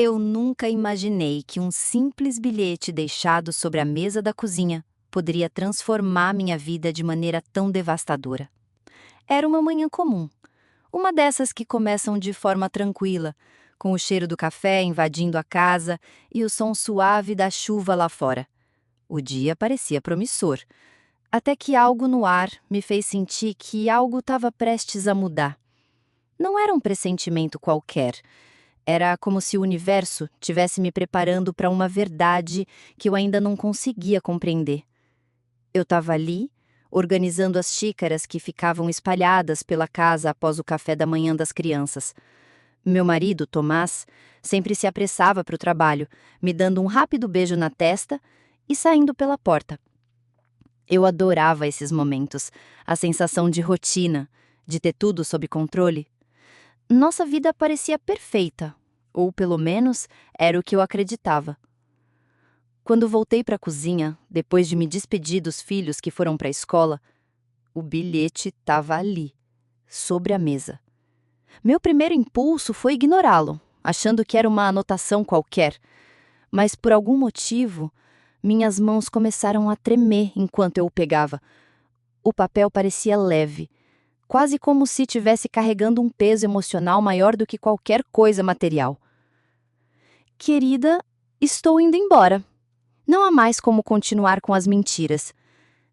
Eu nunca imaginei que um simples bilhete deixado sobre a mesa da cozinha poderia transformar minha vida de maneira tão devastadora. Era uma manhã comum, uma dessas que começam de forma tranquila, com o cheiro do café invadindo a casa e o som suave da chuva lá fora. O dia parecia promissor, até que algo no ar me fez sentir que algo estava prestes a mudar. Não era um pressentimento qualquer. Era como se o universo tivesse me preparando para uma verdade que eu ainda não conseguia compreender. Eu estava ali, organizando as xícaras que ficavam espalhadas pela casa após o café da manhã das crianças. Meu marido, Tomás, sempre se apressava para o trabalho, me dando um rápido beijo na testa e saindo pela porta. Eu adorava esses momentos, a sensação de rotina, de ter tudo sob controle. Nossa vida parecia perfeita, ou pelo menos era o que eu acreditava. Quando voltei para a cozinha, depois de me despedir dos filhos que foram para a escola, o bilhete estava ali, sobre a mesa. Meu primeiro impulso foi ignorá-lo, achando que era uma anotação qualquer, mas por algum motivo, minhas mãos começaram a tremer enquanto eu o pegava. O papel parecia leve, quase como se estivesse carregando um peso emocional maior do que qualquer coisa material. Querida, estou indo embora. Não há mais como continuar com as mentiras.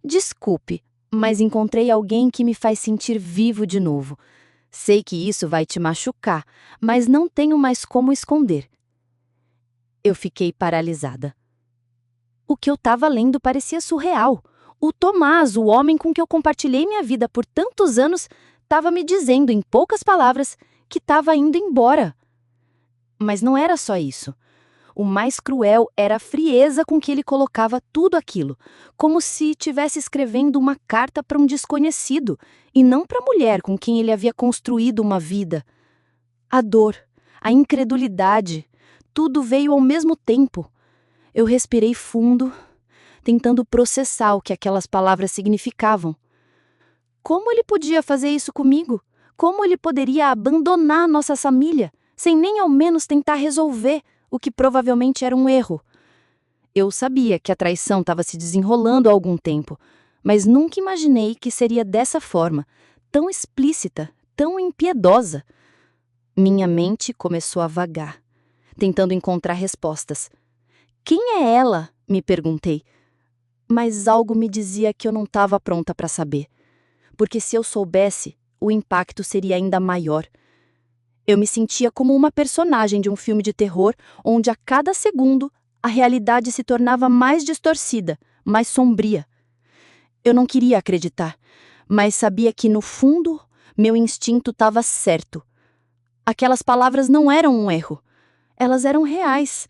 Desculpe, mas encontrei alguém que me faz sentir vivo de novo. Sei que isso vai te machucar, mas não tenho mais como esconder. Eu fiquei paralisada. O que eu estava lendo parecia surreal. O Tomás, o homem com que eu compartilhei minha vida por tantos anos, estava me dizendo, em poucas palavras, que estava indo embora. Mas não era só isso. O mais cruel era a frieza com que ele colocava tudo aquilo, como se estivesse escrevendo uma carta para um desconhecido, e não para a mulher com quem ele havia construído uma vida. A dor, a incredulidade, tudo veio ao mesmo tempo. Eu respirei fundo, tentando processar o que aquelas palavras significavam. Como ele podia fazer isso comigo? Como ele poderia abandonar nossa família, sem nem ao menos tentar resolver o que provavelmente era um erro? Eu sabia que a traição estava se desenrolando há algum tempo, mas nunca imaginei que seria dessa forma, tão explícita, tão impiedosa. Minha mente começou a vagar, tentando encontrar respostas. Quem é ela? Me perguntei. Mas algo me dizia que eu não estava pronta para saber, porque se eu soubesse, o impacto seria ainda maior. Eu me sentia como uma personagem de um filme de terror, onde a cada segundo a realidade se tornava mais distorcida, mais sombria. Eu não queria acreditar, mas sabia que, no fundo, meu instinto estava certo. Aquelas palavras não eram um erro, elas eram reais.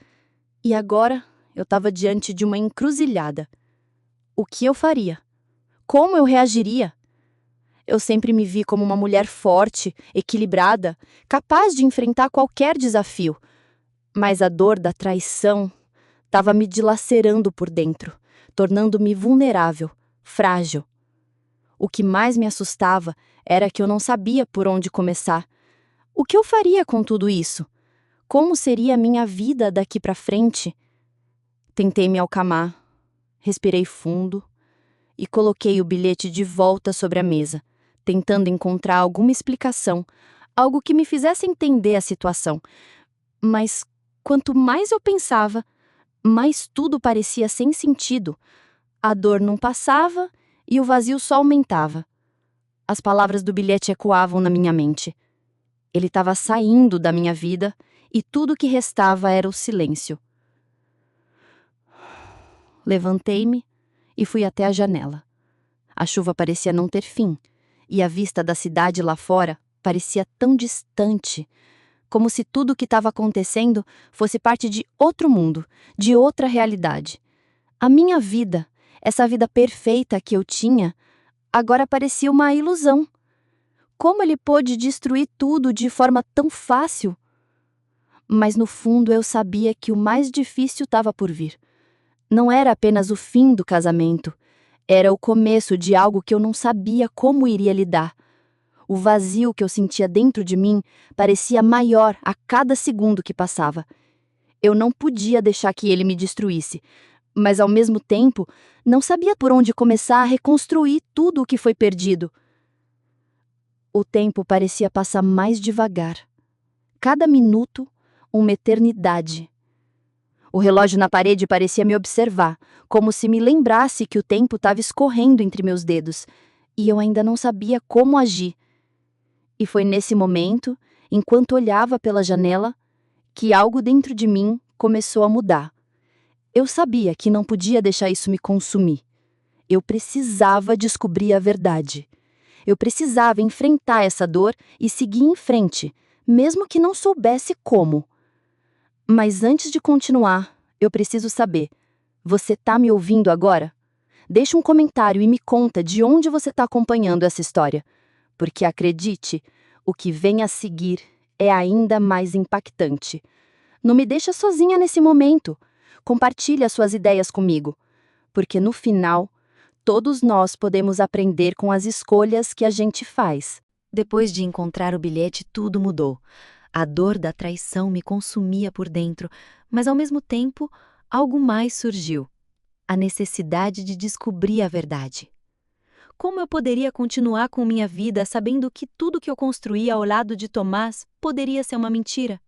E agora eu estava diante de uma encruzilhada. O que eu faria? Como eu reagiria? Eu sempre me vi como uma mulher forte, equilibrada, capaz de enfrentar qualquer desafio. Mas a dor da traição estava me dilacerando por dentro, tornando-me vulnerável, frágil. O que mais me assustava era que eu não sabia por onde começar. O que eu faria com tudo isso? Como seria a minha vida daqui para frente? Tentei me acalmar, respirei fundo e coloquei o bilhete de volta sobre a mesa, tentando encontrar alguma explicação, algo que me fizesse entender a situação. Mas, quanto mais eu pensava, mais tudo parecia sem sentido. A dor não passava e o vazio só aumentava. As palavras do bilhete ecoavam na minha mente. Ele estava saindo da minha vida e tudo o que restava era o silêncio. Levantei-me e fui até a janela. A chuva parecia não ter fim, e a vista da cidade lá fora parecia tão distante, como se tudo o que estava acontecendo fosse parte de outro mundo, de outra realidade. A minha vida, essa vida perfeita que eu tinha, agora parecia uma ilusão. Como ele pôde destruir tudo de forma tão fácil? Mas no fundo eu sabia que o mais difícil estava por vir. Não era apenas o fim do casamento, era o começo de algo que eu não sabia como iria lidar. O vazio que eu sentia dentro de mim parecia maior a cada segundo que passava. Eu não podia deixar que ele me destruísse, mas ao mesmo tempo, não sabia por onde começar a reconstruir tudo o que foi perdido. O tempo parecia passar mais devagar. Cada minuto, uma eternidade. O relógio na parede parecia me observar, como se me lembrasse que o tempo estava escorrendo entre meus dedos, e eu ainda não sabia como agir. E foi nesse momento, enquanto olhava pela janela, que algo dentro de mim começou a mudar. Eu sabia que não podia deixar isso me consumir. Eu precisava descobrir a verdade. Eu precisava enfrentar essa dor e seguir em frente, mesmo que não soubesse como. Mas antes de continuar, eu preciso saber: você tá me ouvindo agora? Deixa um comentário e me conta de onde você está acompanhando essa história. Porque acredite, o que vem a seguir é ainda mais impactante. Não me deixa sozinha nesse momento. Compartilhe as suas ideias comigo. Porque no final, todos nós podemos aprender com as escolhas que a gente faz. Depois de encontrar o bilhete, tudo mudou. A dor da traição me consumia por dentro, mas ao mesmo tempo, algo mais surgiu: a necessidade de descobrir a verdade. Como eu poderia continuar com minha vida sabendo que tudo que eu construía ao lado de Tomás poderia ser uma mentira?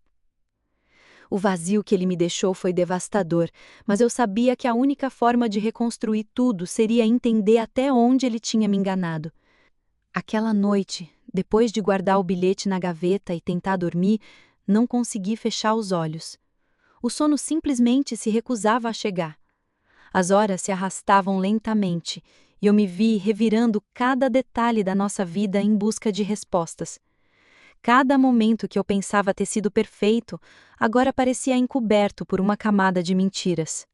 O vazio que ele me deixou foi devastador, mas eu sabia que a única forma de reconstruir tudo seria entender até onde ele tinha me enganado. Aquela noite, depois de guardar o bilhete na gaveta e tentar dormir, não consegui fechar os olhos. O sono simplesmente se recusava a chegar. As horas se arrastavam lentamente e eu me vi revirando cada detalhe da nossa vida em busca de respostas. Cada momento que eu pensava ter sido perfeito, agora parecia encoberto por uma camada de mentiras.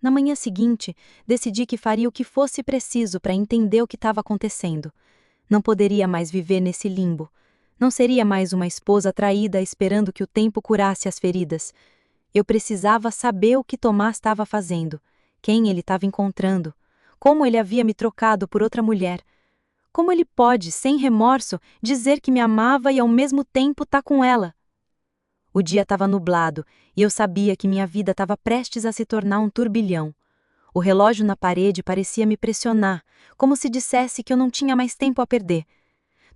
Na manhã seguinte, decidi que faria o que fosse preciso para entender o que estava acontecendo. Não poderia mais viver nesse limbo. Não seria mais uma esposa traída esperando que o tempo curasse as feridas. Eu precisava saber o que Tomás estava fazendo, quem ele estava encontrando, como ele havia me trocado por outra mulher. Como ele pode, sem remorso, dizer que me amava e ao mesmo tempo tá com ela? O dia estava nublado e eu sabia que minha vida estava prestes a se tornar um turbilhão. O relógio na parede parecia me pressionar, como se dissesse que eu não tinha mais tempo a perder.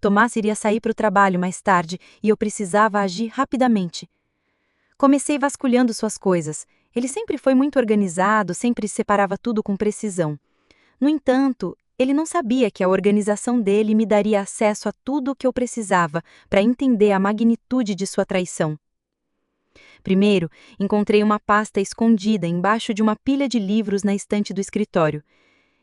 Tomás iria sair para o trabalho mais tarde e eu precisava agir rapidamente. Comecei vasculhando suas coisas. Ele sempre foi muito organizado, sempre separava tudo com precisão. No entanto, ele não sabia que a organização dele me daria acesso a tudo o que eu precisava para entender a magnitude de sua traição. Primeiro, encontrei uma pasta escondida embaixo de uma pilha de livros na estante do escritório.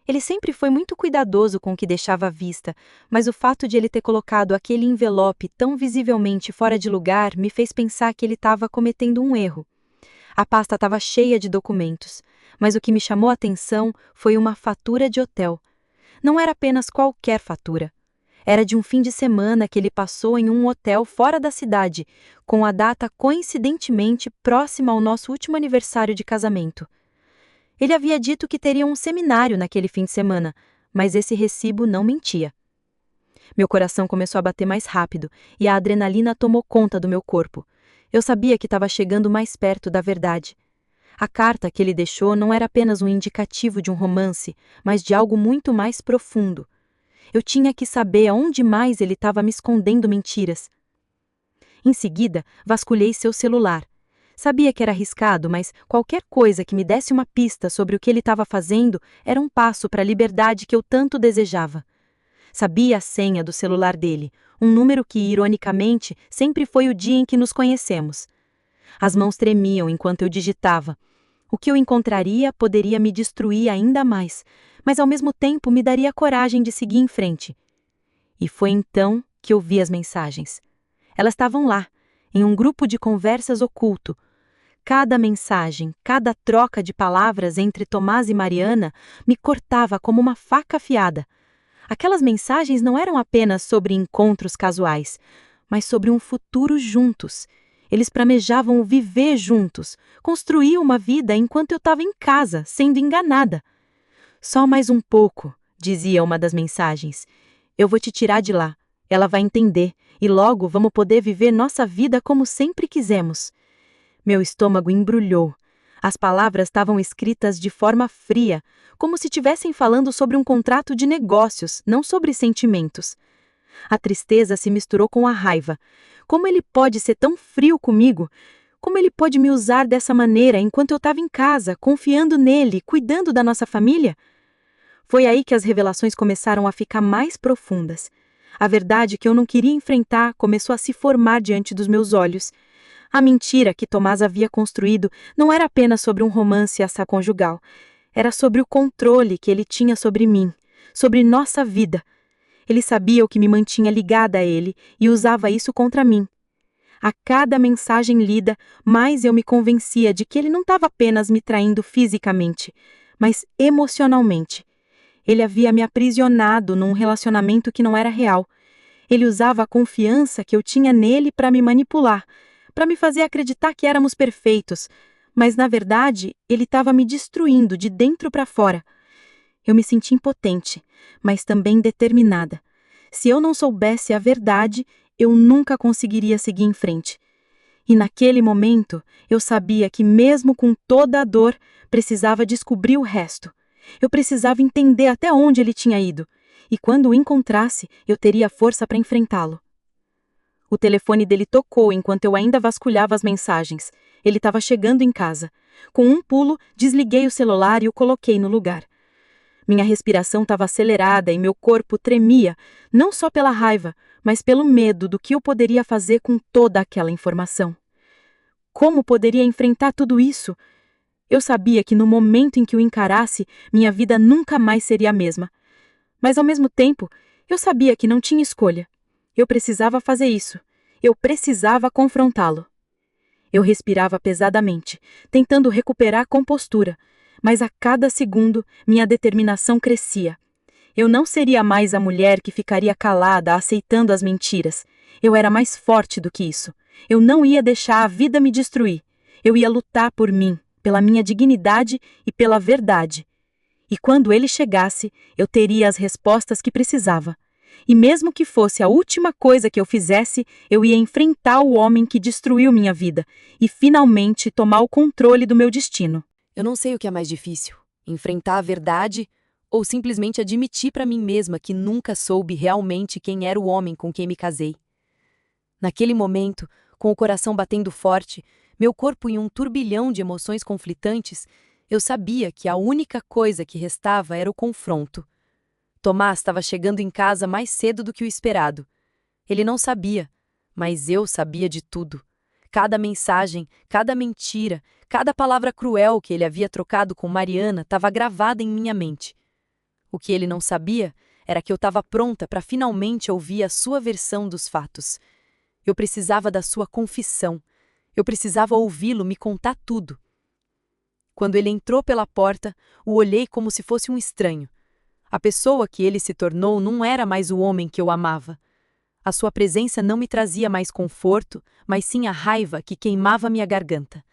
Ele sempre foi muito cuidadoso com o que deixava à vista, mas o fato de ele ter colocado aquele envelope tão visivelmente fora de lugar me fez pensar que ele estava cometendo um erro. A pasta estava cheia de documentos, mas o que me chamou a atenção foi uma fatura de hotel. Não era apenas qualquer fatura. Era de um fim de semana que ele passou em um hotel fora da cidade, com a data coincidentemente próxima ao nosso último aniversário de casamento. Ele havia dito que teria um seminário naquele fim de semana, mas esse recibo não mentia. Meu coração começou a bater mais rápido e a adrenalina tomou conta do meu corpo. Eu sabia que estava chegando mais perto da verdade. A carta que ele deixou não era apenas um indicativo de um romance, mas de algo muito mais profundo. Eu tinha que saber aonde mais ele estava me escondendo mentiras. Em seguida, vasculhei seu celular. Sabia que era arriscado, mas qualquer coisa que me desse uma pista sobre o que ele estava fazendo era um passo para a liberdade que eu tanto desejava. Sabia a senha do celular dele, um número que, ironicamente, sempre foi o dia em que nos conhecemos. As mãos tremiam enquanto eu digitava. O que eu encontraria poderia me destruir ainda mais, mas ao mesmo tempo me daria coragem de seguir em frente. E foi então que eu vi as mensagens. Elas estavam lá, em um grupo de conversas oculto. Cada mensagem, cada troca de palavras entre Tomás e Mariana me cortava como uma faca afiada. Aquelas mensagens não eram apenas sobre encontros casuais, mas sobre um futuro juntos. Eles planejavam viver juntos, construir uma vida enquanto eu estava em casa, sendo enganada. Só mais um pouco, dizia uma das mensagens. Eu vou te tirar de lá. Ela vai entender, e logo vamos poder viver nossa vida como sempre quisemos. Meu estômago embrulhou. As palavras estavam escritas de forma fria, como se estivessem falando sobre um contrato de negócios, não sobre sentimentos. A tristeza se misturou com a raiva. Como ele pode ser tão frio comigo? Como ele pode me usar dessa maneira enquanto eu estava em casa, confiando nele, cuidando da nossa família? Foi aí que as revelações começaram a ficar mais profundas. A verdade que eu não queria enfrentar começou a se formar diante dos meus olhos. A mentira que Tomás havia construído não era apenas sobre um romance extraconjugal. Era sobre o controle que ele tinha sobre mim, sobre nossa vida. Ele sabia o que me mantinha ligada a ele e usava isso contra mim. A cada mensagem lida, mais eu me convencia de que ele não estava apenas me traindo fisicamente, mas emocionalmente. Ele havia me aprisionado num relacionamento que não era real. Ele usava a confiança que eu tinha nele para me manipular, para me fazer acreditar que éramos perfeitos, mas na verdade ele estava me destruindo de dentro para fora. Eu me senti impotente, mas também determinada. Se eu não soubesse a verdade, eu nunca conseguiria seguir em frente. E naquele momento, eu sabia que mesmo com toda a dor, precisava descobrir o resto. Eu precisava entender até onde ele tinha ido, e quando o encontrasse, eu teria força para enfrentá-lo. O telefone dele tocou enquanto eu ainda vasculhava as mensagens. Ele estava chegando em casa. Com um pulo, desliguei o celular e o coloquei no lugar. Minha respiração estava acelerada e meu corpo tremia, não só pela raiva, mas pelo medo do que eu poderia fazer com toda aquela informação. Como poderia enfrentar tudo isso? Eu sabia que no momento em que o encarasse, minha vida nunca mais seria a mesma. Mas ao mesmo tempo, eu sabia que não tinha escolha. Eu precisava fazer isso. Eu precisava confrontá-lo. Eu respirava pesadamente, tentando recuperar a compostura, mas a cada segundo minha determinação crescia. Eu não seria mais a mulher que ficaria calada aceitando as mentiras. Eu era mais forte do que isso. Eu não ia deixar a vida me destruir. Eu ia lutar por mim, pela minha dignidade e pela verdade. E quando ele chegasse, eu teria as respostas que precisava. E mesmo que fosse a última coisa que eu fizesse, eu ia enfrentar o homem que destruiu minha vida e finalmente tomar o controle do meu destino. Eu não sei o que é mais difícil, enfrentar a verdade ou simplesmente admitir para mim mesma que nunca soube realmente quem era o homem com quem me casei. Naquele momento, com o coração batendo forte, meu corpo em um turbilhão de emoções conflitantes, eu sabia que a única coisa que restava era o confronto. Tomás estava chegando em casa mais cedo do que o esperado. Ele não sabia, mas eu sabia de tudo. Cada mensagem, cada mentira, cada palavra cruel que ele havia trocado com Mariana estava gravada em minha mente. O que ele não sabia era que eu estava pronta para finalmente ouvir a sua versão dos fatos. Eu precisava da sua confissão. Eu precisava ouvi-lo me contar tudo. Quando ele entrou pela porta, o olhei como se fosse um estranho. A pessoa que ele se tornou não era mais o homem que eu amava. A sua presença não me trazia mais conforto, mas sim a raiva que queimava minha garganta.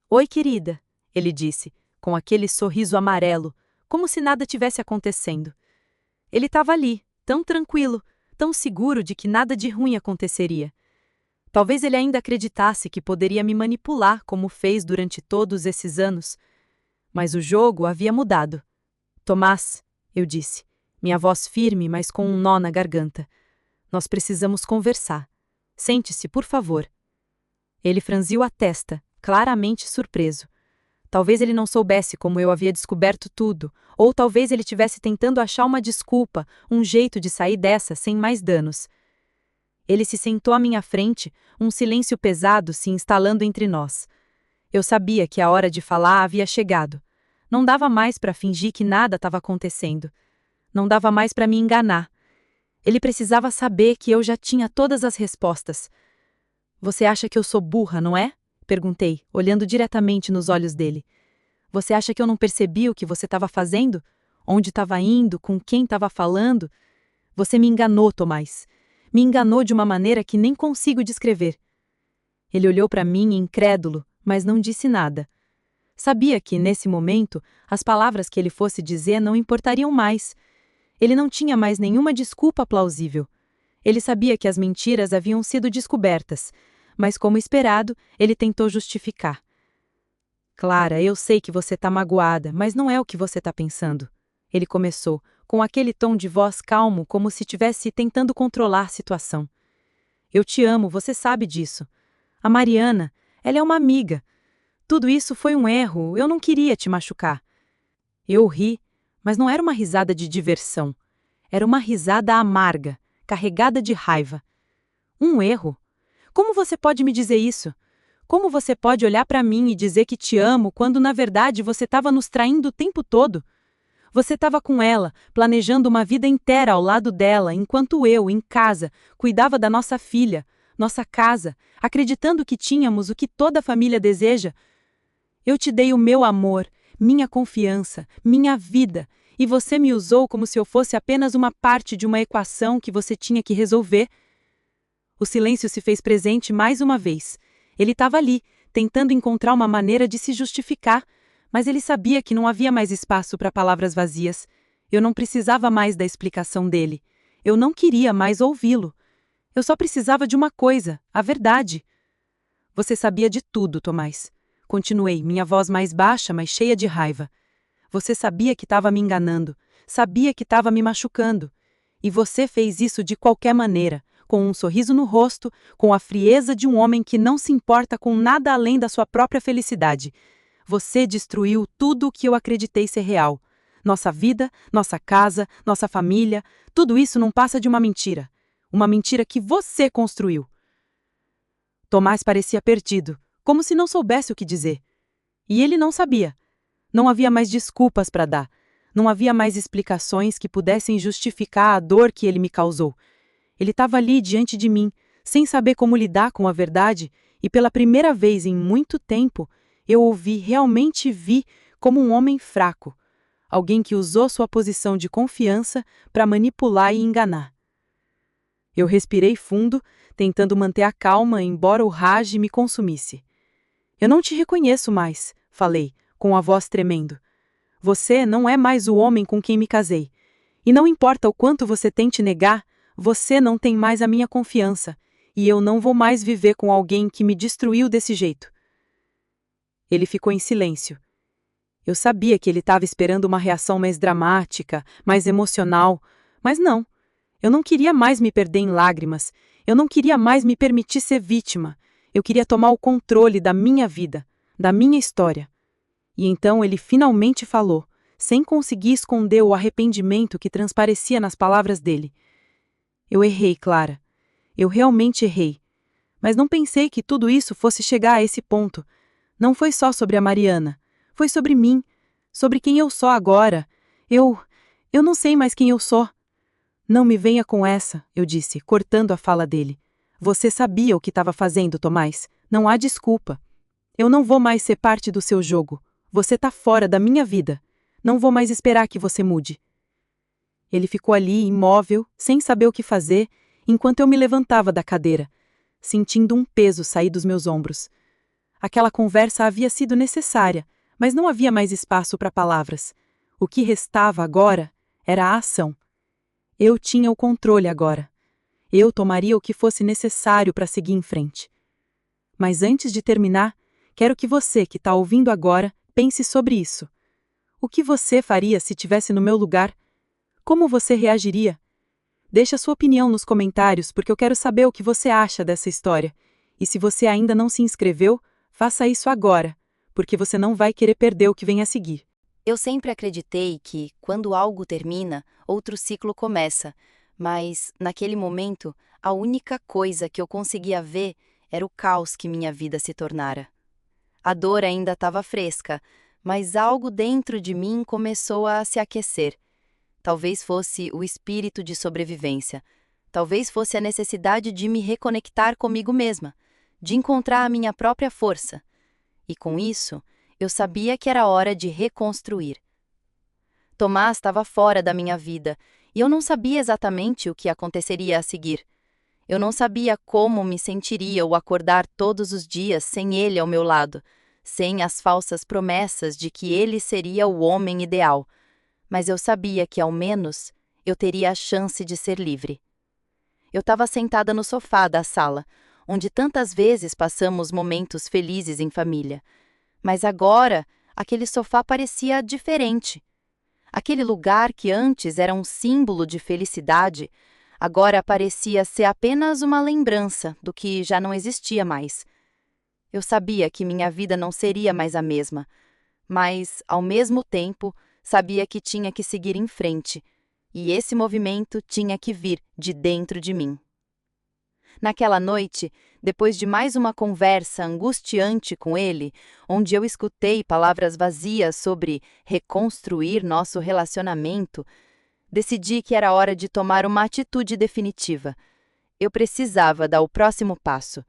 "Oi, querida", ele disse, com aquele sorriso amarelo, como se nada tivesse acontecendo. Ele estava ali, tão tranquilo, tão seguro de que nada de ruim aconteceria. Talvez ele ainda acreditasse que poderia me manipular como fez durante todos esses anos. Mas o jogo havia mudado. "Tomás", eu disse, minha voz firme, mas com um nó na garganta. "Nós precisamos conversar. Sente-se, por favor." Ele franziu a testa, claramente surpreso. Talvez ele não soubesse como eu havia descoberto tudo, ou talvez ele estivesse tentando achar uma desculpa, um jeito de sair dessa sem mais danos. Ele se sentou à minha frente, um silêncio pesado se instalando entre nós. Eu sabia que a hora de falar havia chegado. Não dava mais para fingir que nada estava acontecendo. Não dava mais para me enganar. Ele precisava saber que eu já tinha todas as respostas. "Você acha que eu sou burra, não é?" perguntei, olhando diretamente nos olhos dele. "Você acha que eu não percebi o que você estava fazendo? Onde estava indo? Com quem estava falando? Você me enganou, Tomás. Me enganou de uma maneira que nem consigo descrever." Ele olhou para mim incrédulo, mas não disse nada. Sabia que, nesse momento, as palavras que ele fosse dizer não importariam mais. Ele não tinha mais nenhuma desculpa plausível. Ele sabia que as mentiras haviam sido descobertas, mas como esperado, ele tentou justificar. Clara, eu sei que você tá magoada, mas não é o que você tá pensando. Ele começou, com aquele tom de voz calmo, como se estivesse tentando controlar a situação. Eu te amo, você sabe disso. A Mariana, ela é uma amiga. Tudo isso foi um erro, eu não queria te machucar. Eu ri, mas não era uma risada de diversão. Era uma risada amarga, carregada de raiva. Um erro? Como você pode me dizer isso? Como você pode olhar para mim e dizer que te amo quando, na verdade, você estava nos traindo o tempo todo? Você estava com ela, planejando uma vida inteira ao lado dela, enquanto eu, em casa, cuidava da nossa filha, nossa casa, acreditando que tínhamos o que toda família deseja. Eu te dei o meu amor, minha confiança, minha vida, e você me usou como se eu fosse apenas uma parte de uma equação que você tinha que resolver. O silêncio se fez presente mais uma vez. Ele estava ali, tentando encontrar uma maneira de se justificar, mas ele sabia que não havia mais espaço para palavras vazias. Eu não precisava mais da explicação dele. Eu não queria mais ouvi-lo. Eu só precisava de uma coisa, a verdade. Você sabia de tudo, Tomás. Continuei, minha voz mais baixa, mas cheia de raiva. Você sabia que estava me enganando, sabia que estava me machucando. E você fez isso de qualquer maneira, com um sorriso no rosto, com a frieza de um homem que não se importa com nada além da sua própria felicidade. Você destruiu tudo o que eu acreditei ser real. Nossa vida, nossa casa, nossa família, tudo isso não passa de uma mentira. Uma mentira que você construiu. Tomás parecia perdido, como se não soubesse o que dizer. E ele não sabia. Não havia mais desculpas para dar. Não havia mais explicações que pudessem justificar a dor que ele me causou. Ele estava ali diante de mim, sem saber como lidar com a verdade, e pela primeira vez em muito tempo, eu realmente vi como um homem fraco. Alguém que usou sua posição de confiança para manipular e enganar. Eu respirei fundo, tentando manter a calma, embora o rage me consumisse. Eu não te reconheço mais, falei, com a voz tremendo. Você não é mais o homem com quem me casei. E não importa o quanto você tente negar, você não tem mais a minha confiança, e eu não vou mais viver com alguém que me destruiu desse jeito. Ele ficou em silêncio. Eu sabia que ele estava esperando uma reação mais dramática, mais emocional, mas não. Eu não queria mais me perder em lágrimas. Eu não queria mais me permitir ser vítima. Eu queria tomar o controle da minha vida, da minha história. E então ele finalmente falou, sem conseguir esconder o arrependimento que transparecia nas palavras dele. Eu errei, Clara. Eu realmente errei. Mas não pensei que tudo isso fosse chegar a esse ponto. Não foi só sobre a Mariana. Foi sobre mim. Sobre quem eu sou agora. Eu não sei mais quem eu sou. Não me venha com essa, eu disse, cortando a fala dele. Você sabia o que estava fazendo, Tomás. Não há desculpa. Eu não vou mais ser parte do seu jogo. Você está fora da minha vida. Não vou mais esperar que você mude. Ele ficou ali, imóvel, sem saber o que fazer, enquanto eu me levantava da cadeira, sentindo um peso sair dos meus ombros. Aquela conversa havia sido necessária, mas não havia mais espaço para palavras. O que restava agora era a ação. Eu tinha o controle agora. Eu tomaria o que fosse necessário para seguir em frente. Mas antes de terminar, quero que você, que está ouvindo agora, pense sobre isso. O que você faria se estivesse no meu lugar? Como você reagiria? Deixe a sua opinião nos comentários, porque eu quero saber o que você acha dessa história. E se você ainda não se inscreveu, faça isso agora, porque você não vai querer perder o que vem a seguir. Eu sempre acreditei que, quando algo termina, outro ciclo começa, mas, naquele momento, a única coisa que eu conseguia ver era o caos que minha vida se tornara. A dor ainda estava fresca, mas algo dentro de mim começou a se aquecer. Talvez fosse o espírito de sobrevivência. Talvez fosse a necessidade de me reconectar comigo mesma, de encontrar a minha própria força. E com isso, eu sabia que era hora de reconstruir. Tomás estava fora da minha vida, e eu não sabia exatamente o que aconteceria a seguir. Eu não sabia como me sentiria ao acordar todos os dias sem ele ao meu lado, sem as falsas promessas de que ele seria o homem ideal. Mas eu sabia que, ao menos, eu teria a chance de ser livre. Eu estava sentada no sofá da sala, onde tantas vezes passamos momentos felizes em família. Mas agora, aquele sofá parecia diferente. Aquele lugar que antes era um símbolo de felicidade, agora parecia ser apenas uma lembrança do que já não existia mais. Eu sabia que minha vida não seria mais a mesma, mas, ao mesmo tempo, sabia que tinha que seguir em frente, e esse movimento tinha que vir de dentro de mim. Naquela noite, depois de mais uma conversa angustiante com ele, onde eu escutei palavras vazias sobre reconstruir nosso relacionamento, decidi que era hora de tomar uma atitude definitiva. Eu precisava dar o próximo passo.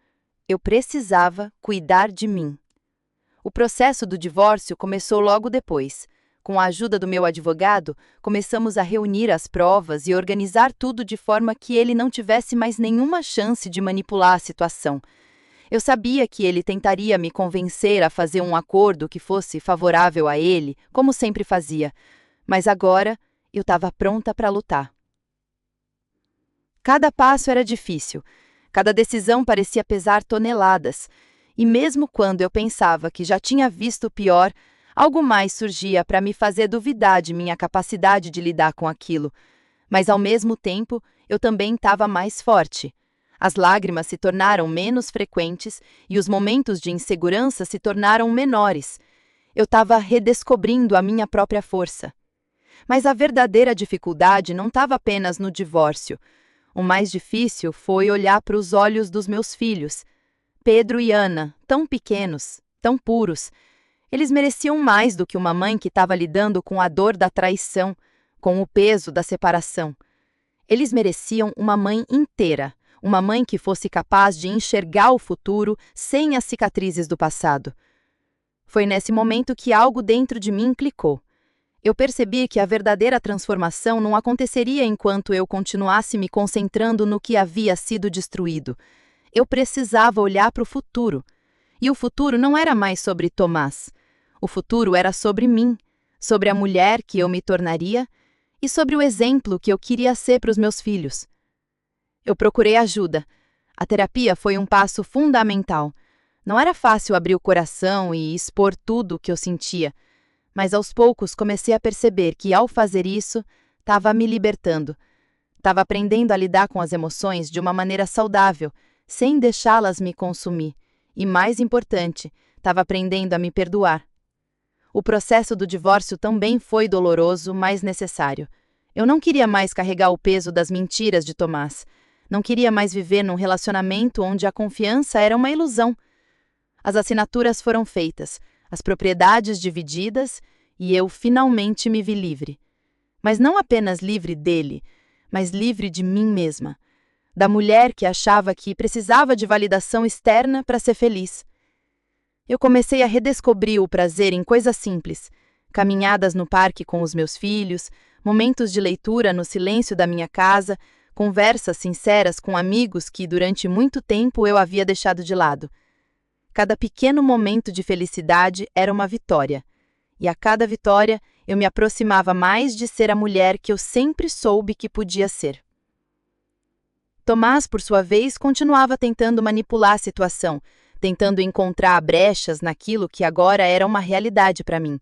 Eu precisava cuidar de mim. O processo do divórcio começou logo depois. Com a ajuda do meu advogado, começamos a reunir as provas e organizar tudo de forma que ele não tivesse mais nenhuma chance de manipular a situação. Eu sabia que ele tentaria me convencer a fazer um acordo que fosse favorável a ele, como sempre fazia, mas agora eu estava pronta para lutar. Cada passo era difícil, cada decisão parecia pesar toneladas, e mesmo quando eu pensava que já tinha visto o pior, algo mais surgia para me fazer duvidar de minha capacidade de lidar com aquilo. Mas, ao mesmo tempo, eu também estava mais forte. As lágrimas se tornaram menos frequentes e os momentos de insegurança se tornaram menores. Eu estava redescobrindo a minha própria força. Mas a verdadeira dificuldade não estava apenas no divórcio. O mais difícil foi olhar para os olhos dos meus filhos. Pedro e Ana, tão pequenos, tão puros. Eles mereciam mais do que uma mãe que estava lidando com a dor da traição, com o peso da separação. Eles mereciam uma mãe inteira, uma mãe que fosse capaz de enxergar o futuro sem as cicatrizes do passado. Foi nesse momento que algo dentro de mim clicou. Eu percebi que a verdadeira transformação não aconteceria enquanto eu continuasse me concentrando no que havia sido destruído. Eu precisava olhar para o futuro. E o futuro não era mais sobre Tomás. O futuro era sobre mim, sobre a mulher que eu me tornaria e sobre o exemplo que eu queria ser para os meus filhos. Eu procurei ajuda. A terapia foi um passo fundamental. Não era fácil abrir o coração e expor tudo o que eu sentia, mas aos poucos comecei a perceber que, ao fazer isso, estava me libertando. Estava aprendendo a lidar com as emoções de uma maneira saudável, sem deixá-las me consumir. E, mais importante, estava aprendendo a me perdoar. O processo do divórcio também foi doloroso, mas necessário. Eu não queria mais carregar o peso das mentiras de Tomás. Não queria mais viver num relacionamento onde a confiança era uma ilusão. As assinaturas foram feitas, as propriedades divididas, e eu finalmente me vi livre. Mas não apenas livre dele, mas livre de mim mesma. Da mulher que achava que precisava de validação externa para ser feliz. Eu comecei a redescobrir o prazer em coisas simples, caminhadas no parque com os meus filhos, momentos de leitura no silêncio da minha casa, conversas sinceras com amigos que durante muito tempo eu havia deixado de lado. Cada pequeno momento de felicidade era uma vitória, e a cada vitória eu me aproximava mais de ser a mulher que eu sempre soube que podia ser. Tomás, por sua vez, continuava tentando manipular a situação, tentando encontrar brechas naquilo que agora era uma realidade para mim.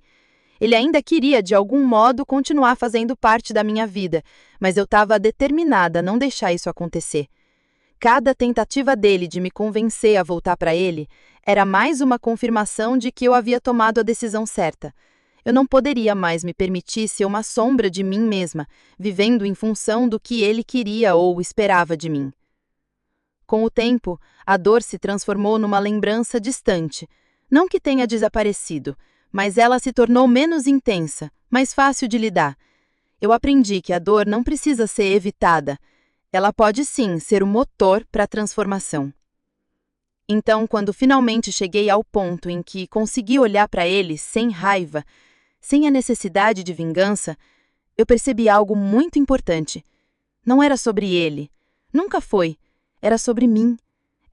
Ele ainda queria, de algum modo, continuar fazendo parte da minha vida, mas eu estava determinada a não deixar isso acontecer. Cada tentativa dele de me convencer a voltar para ele era mais uma confirmação de que eu havia tomado a decisão certa. Eu não poderia mais me permitir ser uma sombra de mim mesma, vivendo em função do que ele queria ou esperava de mim. Com o tempo, a dor se transformou numa lembrança distante. Não que tenha desaparecido, mas ela se tornou menos intensa, mais fácil de lidar. Eu aprendi que a dor não precisa ser evitada. Ela pode sim ser o motor para a transformação. Então, quando finalmente cheguei ao ponto em que consegui olhar para ele sem raiva, sem a necessidade de vingança, eu percebi algo muito importante. Não era sobre ele. Nunca foi. Era sobre mim.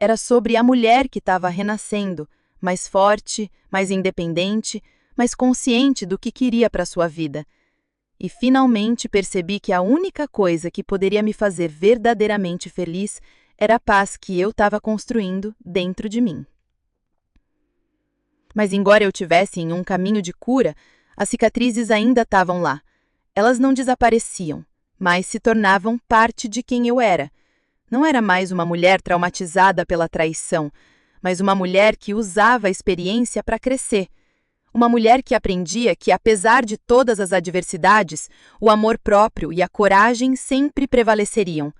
Era sobre a mulher que estava renascendo, mais forte, mais independente, mais consciente do que queria para sua vida. E finalmente percebi que a única coisa que poderia me fazer verdadeiramente feliz era a paz que eu estava construindo dentro de mim. Mas embora eu tivesse em um caminho de cura, as cicatrizes ainda estavam lá. Elas não desapareciam, mas se tornavam parte de quem eu era. Não era mais uma mulher traumatizada pela traição, mas uma mulher que usava a experiência para crescer. Uma mulher que aprendia que, apesar de todas as adversidades, o amor próprio e a coragem sempre prevaleceriam.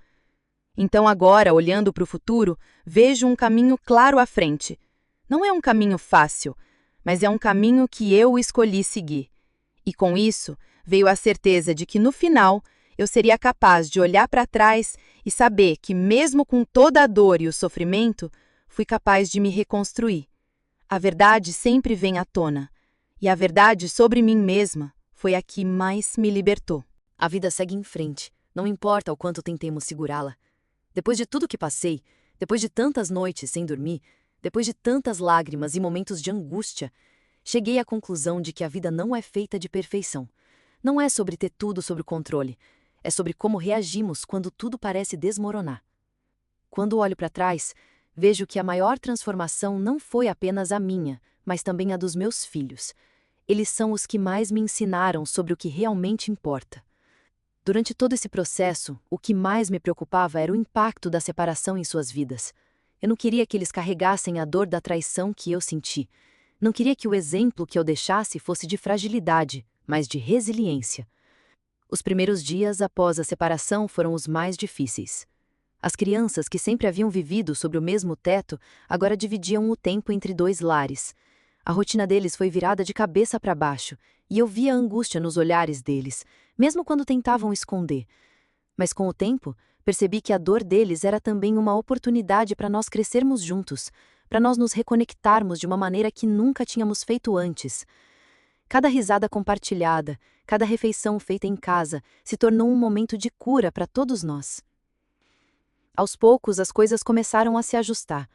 Então agora, olhando para o futuro, vejo um caminho claro à frente. Não é um caminho fácil, mas é um caminho que eu escolhi seguir. E com isso, veio a certeza de que no final, eu seria capaz de olhar para trás e saber que, mesmo com toda a dor e o sofrimento, fui capaz de me reconstruir. A verdade sempre vem à tona. E a verdade sobre mim mesma foi a que mais me libertou. A vida segue em frente, não importa o quanto tentemos segurá-la. Depois de tudo que passei, depois de tantas noites sem dormir, depois de tantas lágrimas e momentos de angústia, cheguei à conclusão de que a vida não é feita de perfeição. Não é sobre ter tudo sob controle, é sobre como reagimos quando tudo parece desmoronar. Quando olho para trás, vejo que a maior transformação não foi apenas a minha, mas também a dos meus filhos. Eles são os que mais me ensinaram sobre o que realmente importa. Durante todo esse processo, o que mais me preocupava era o impacto da separação em suas vidas. Eu não queria que eles carregassem a dor da traição que eu senti. Não queria que o exemplo que eu deixasse fosse de fragilidade, mas de resiliência. Os primeiros dias após a separação foram os mais difíceis. As crianças que sempre haviam vivido sob o mesmo teto agora dividiam o tempo entre dois lares. A rotina deles foi virada de cabeça para baixo, e eu via a angústia nos olhares deles, mesmo quando tentavam esconder. Mas com o tempo, percebi que a dor deles era também uma oportunidade para nós crescermos juntos, para nós nos reconectarmos de uma maneira que nunca tínhamos feito antes. Cada risada compartilhada, cada refeição feita em casa, se tornou um momento de cura para todos nós. Aos poucos, as coisas começaram a se ajustar.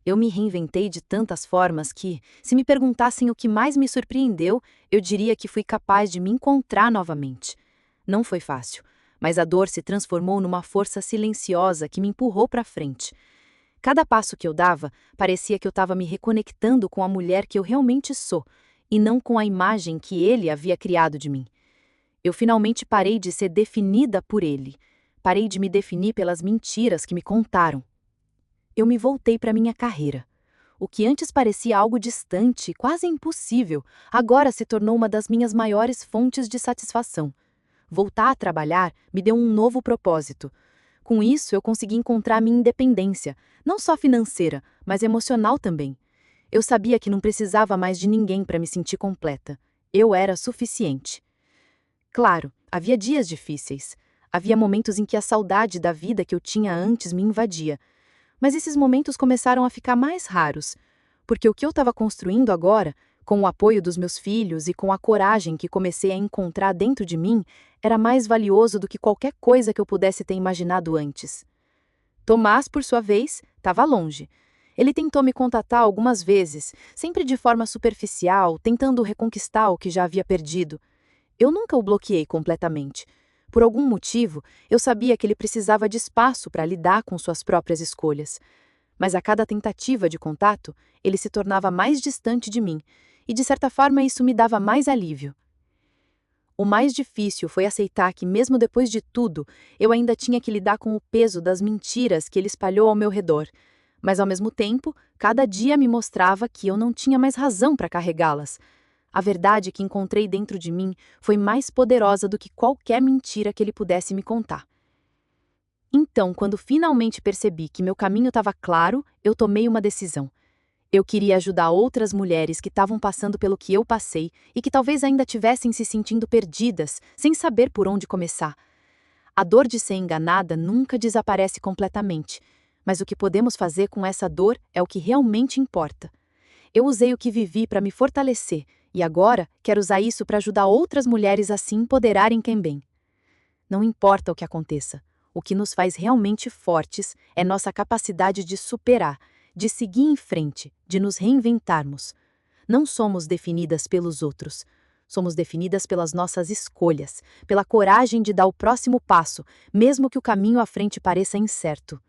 Eu me reinventei de tantas formas que, se me perguntassem o que mais me surpreendeu, eu diria que fui capaz de me encontrar novamente. Não foi fácil, mas a dor se transformou numa força silenciosa que me empurrou para frente. Cada passo que eu dava, parecia que eu estava me reconectando com a mulher que eu realmente sou, e não com a imagem que ele havia criado de mim. Eu finalmente parei de ser definida por ele. Parei de me definir pelas mentiras que me contaram. Eu me voltei para minha carreira. O que antes parecia algo distante, quase impossível, agora se tornou uma das minhas maiores fontes de satisfação. Voltar a trabalhar me deu um novo propósito. Com isso, eu consegui encontrar minha independência, não só financeira, mas emocional também. Eu sabia que não precisava mais de ninguém para me sentir completa. Eu era suficiente. Claro, havia dias difíceis. Havia momentos em que a saudade da vida que eu tinha antes me invadia. Mas esses momentos começaram a ficar mais raros, porque o que eu estava construindo agora, com o apoio dos meus filhos e com a coragem que comecei a encontrar dentro de mim, era mais valioso do que qualquer coisa que eu pudesse ter imaginado antes. Tomás, por sua vez, estava longe. Ele tentou me contatar algumas vezes, sempre de forma superficial, tentando reconquistar o que já havia perdido. Eu nunca o bloqueei completamente. Por algum motivo, eu sabia que ele precisava de espaço para lidar com suas próprias escolhas. Mas a cada tentativa de contato, ele se tornava mais distante de mim, e de certa forma isso me dava mais alívio. O mais difícil foi aceitar que, mesmo depois de tudo, eu ainda tinha que lidar com o peso das mentiras que ele espalhou ao meu redor. Mas, ao mesmo tempo, cada dia me mostrava que eu não tinha mais razão para carregá-las. A verdade que encontrei dentro de mim foi mais poderosa do que qualquer mentira que ele pudesse me contar. Então, quando finalmente percebi que meu caminho estava claro, eu tomei uma decisão. Eu queria ajudar outras mulheres que estavam passando pelo que eu passei e que talvez ainda tivessem se sentindo perdidas, sem saber por onde começar. A dor de ser enganada nunca desaparece completamente, mas o que podemos fazer com essa dor é o que realmente importa. Eu usei o que vivi para me fortalecer, e agora quero usar isso para ajudar outras mulheres a se empoderarem também. Não importa o que aconteça, o que nos faz realmente fortes é nossa capacidade de superar, de seguir em frente, de nos reinventarmos. Não somos definidas pelos outros, somos definidas pelas nossas escolhas, pela coragem de dar o próximo passo, mesmo que o caminho à frente pareça incerto.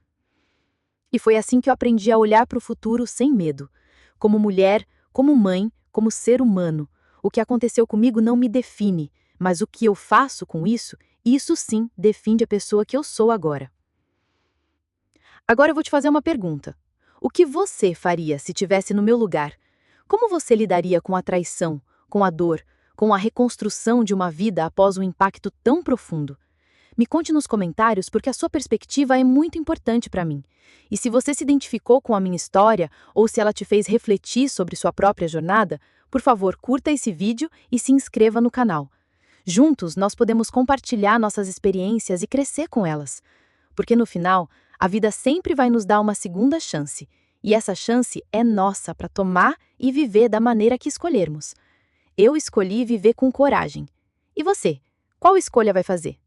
E foi assim que eu aprendi a olhar para o futuro sem medo. Como mulher, como mãe, como ser humano. O que aconteceu comigo não me define, mas o que eu faço com isso sim define a pessoa que eu sou agora. Agora eu vou te fazer uma pergunta. O que você faria se estivesse no meu lugar? Como você lidaria com a traição, com a dor, com a reconstrução de uma vida após um impacto tão profundo? Me conte nos comentários porque a sua perspectiva é muito importante para mim. E se você se identificou com a minha história ou se ela te fez refletir sobre sua própria jornada, por favor, curta esse vídeo e se inscreva no canal. Juntos, nós podemos compartilhar nossas experiências e crescer com elas. Porque no final, a vida sempre vai nos dar uma segunda chance. E essa chance é nossa para tomar e viver da maneira que escolhermos. Eu escolhi viver com coragem. E você? Qual escolha vai fazer?